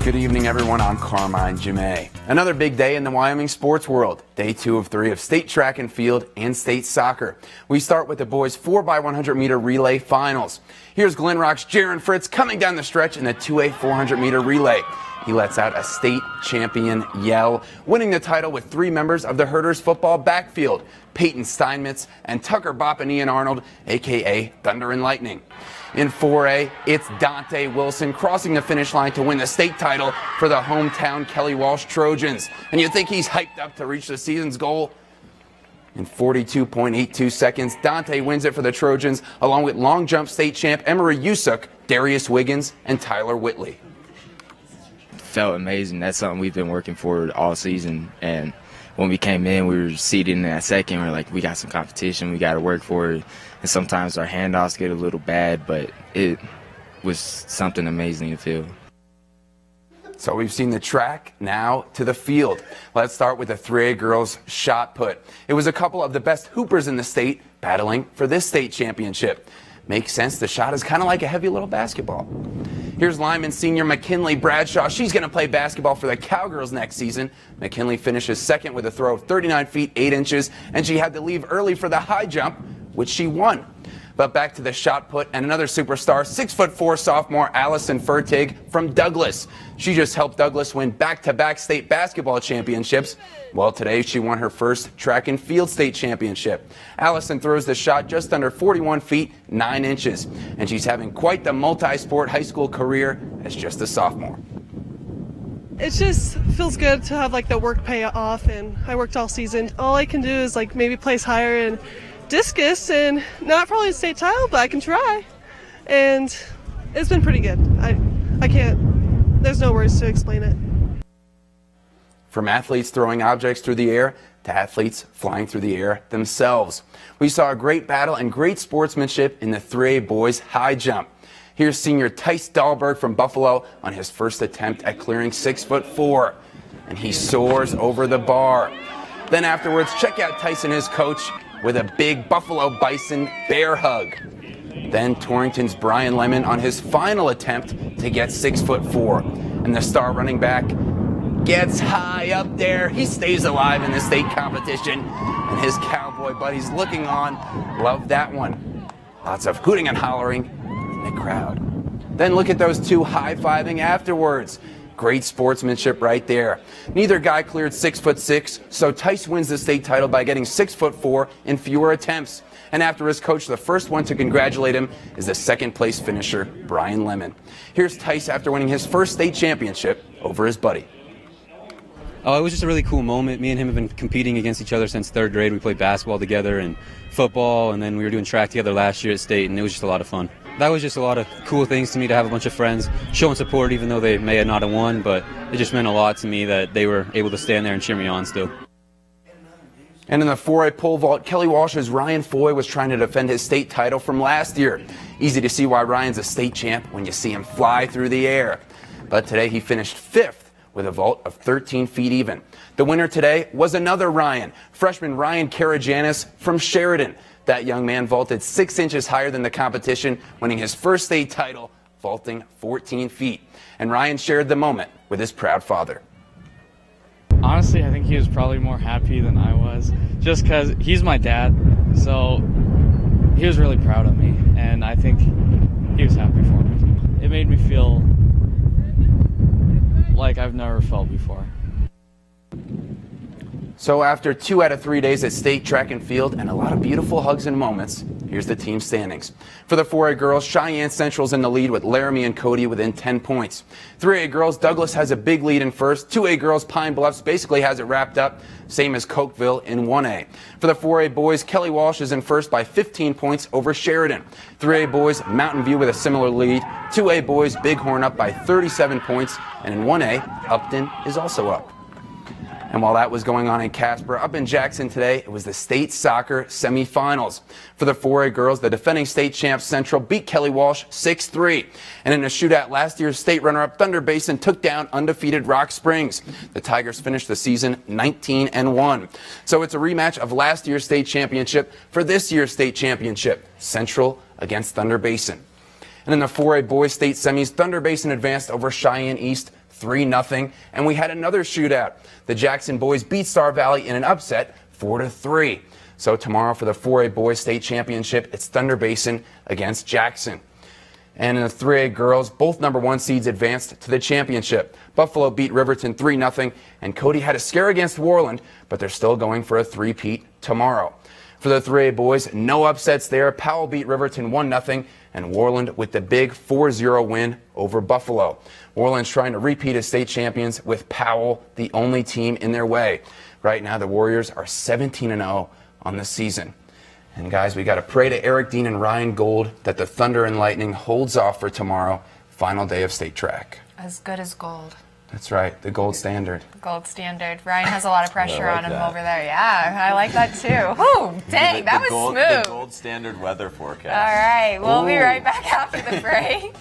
Good evening, everyone. I'm Carmine Gemei. Another big day in the Wyoming sports world. Day 2 of 3 of state track and field and state soccer. We start with the boys 4x100 meter relay finals. Here's Glen Rock's Jaron Fritz coming down the stretch in the 2A 400 meter relay. He lets out a state champion yell, winning the title with 3 members of the Herders football backfield, Peyton Steinmetz and Tucker Bopp and Ian Arnold, a.k.a. Thunder and Lightning. In 4A, it's Dante Wilson crossing the finish line to win the state title for the hometown Kelly Walsh Trojans. And you think he's hyped up to reach the season's goal? In 42.82 seconds, Dante wins it for the Trojans, along with long jump state champ Emery Usuk, Darius Wiggins, and Tyler Whitley. Felt amazing. That's something we've been working for all season. And when we came in, we were seated in that second. We were like, we got some competition. We got to work for it. And sometimes our handoffs get a little bad, but it was something amazing to feel. So we've seen the track, now to the field. Let's start with the 3A girls shot put. It was a couple of the best hoopers in the state battling for this state championship. Makes sense, the shot is kind of like a heavy little basketball. Here's lineman senior McKinley Bradshaw. She's going to play basketball for the Cowgirls next season. McKinley finishes second with a throw of 39 feet 8 inches, and she had to leave early for the high jump, which she won. But back to the shot put and another superstar, 6'4" sophomore Allison Fertig from Douglas. She just helped Douglas win back-to-back state basketball championships. Well, today she won her first track and field state championship. Allison throws the shot just under 41 feet 9 inches, and she's having quite the multi-sport high school career as just a sophomore. It just feels good to have like the work pay off, and I worked all season. All I can do is like maybe place higher in discus, and not probably a state title, but I can try. And it's been pretty good. I can't, there's no words to explain it. From athletes throwing objects through the air to athletes flying through the air themselves. We saw a great battle and great sportsmanship in the 3A boys high jump. Here's senior Tice Dahlberg from Buffalo on his first attempt at clearing 6'4", and he soars over the bar. Then afterwards, check out Tice and his coach with a big Buffalo Bison bear hug. Then Torrington's Brian Lemon on his final attempt to get 6'4", and the star running back gets high up there. He stays alive in the state competition, and his cowboy buddies looking on love that one. Lots of hooting and hollering in the crowd. Then look at those two high-fiving afterwards. Great sportsmanship right there. Neither guy cleared 6'6", so Tice wins the state title by getting 6'4" in fewer attempts. And after his coach, the first one to congratulate him is the second place finisher, Brian Lemon. Here's Tice after winning his first state championship over his buddy. Oh, it was just a really cool moment. Me and him have been competing against each other since 3rd grade. We played basketball together and football, and then we were doing track together last year at state, and it was just a lot of fun. That was just a lot of cool things to me, to have a bunch of friends showing support even though they may not have won, but it just meant a lot to me that they were able to stand there and cheer me on still. And in the 4A pole vault, Kelly Walsh's Ryan Foy was trying to defend his state title from last year. Easy to see why Ryan's a state champ when you see him fly through the air. But today he finished 5th with a vault of 13 feet even. The winner today was another Ryan, freshman Ryan Karajanis from Sheridan. That young man vaulted 6 inches higher than the competition, winning his first state title, vaulting 14 feet. And Ryan shared the moment with his proud father. Honestly, I think he was probably more happy than I was, just because he's my dad, so he was really proud of me, and I think he was happy for me. It made me feel like I've never felt before. So after 2 out of 3 days at state track and field and a lot of beautiful hugs and moments, here's the team standings. For the 4A girls, Cheyenne Central's in the lead with Laramie and Cody within 10 points. 3A girls, Douglas has a big lead in first. 2A girls, Pine Bluffs basically has it wrapped up, same as Cokeville in 1A. For the 4A boys, Kelly Walsh is in first by 15 points over Sheridan. 3A boys, Mountain View with a similar lead. 2A boys, Bighorn up by 37 points. And in 1A, Upton is also up. And while that was going on in Casper, up in Jackson today, it was the state soccer semifinals. For the 4A girls, the defending state champs Central beat Kelly Walsh 6-3. And in a shootout, last year's state runner-up Thunder Basin took down undefeated Rock Springs. The Tigers finished the season 19-1. So it's a rematch of last year's state championship for this year's state championship, Central against Thunder Basin. And in the 4A boys state semis, Thunder Basin advanced over Cheyenne East 3-0, and we had another shootout. The Jackson boys beat Star Valley in an upset 4-3. So tomorrow for the 4A boys state championship, it's Thunder Basin against Jackson. And in the 3A girls, both number 1 seeds advanced to the championship. Buffalo beat Riverton 3-0, and Cody had a scare against Worland, but they're still going for a three-peat tomorrow. For the 3A boys, no upsets there. Powell beat Riverton 1-0, and Worland with the big 4-0 win over Buffalo. Worland's trying to repeat as state champions with Powell the only team in their way. Right now, the Warriors are 17-0 on the season. And guys, we got to pray to Eric Dean and Ryan Gold that the Thunder and Lightning holds off for tomorrow, final day of state track. As good as gold. That's right, the gold standard. Gold standard. Ryan has a lot of pressure on him over there. Yeah, I like that too. Oh, dang, that was smooth. The gold standard weather forecast. All right, we'll be right back after the break.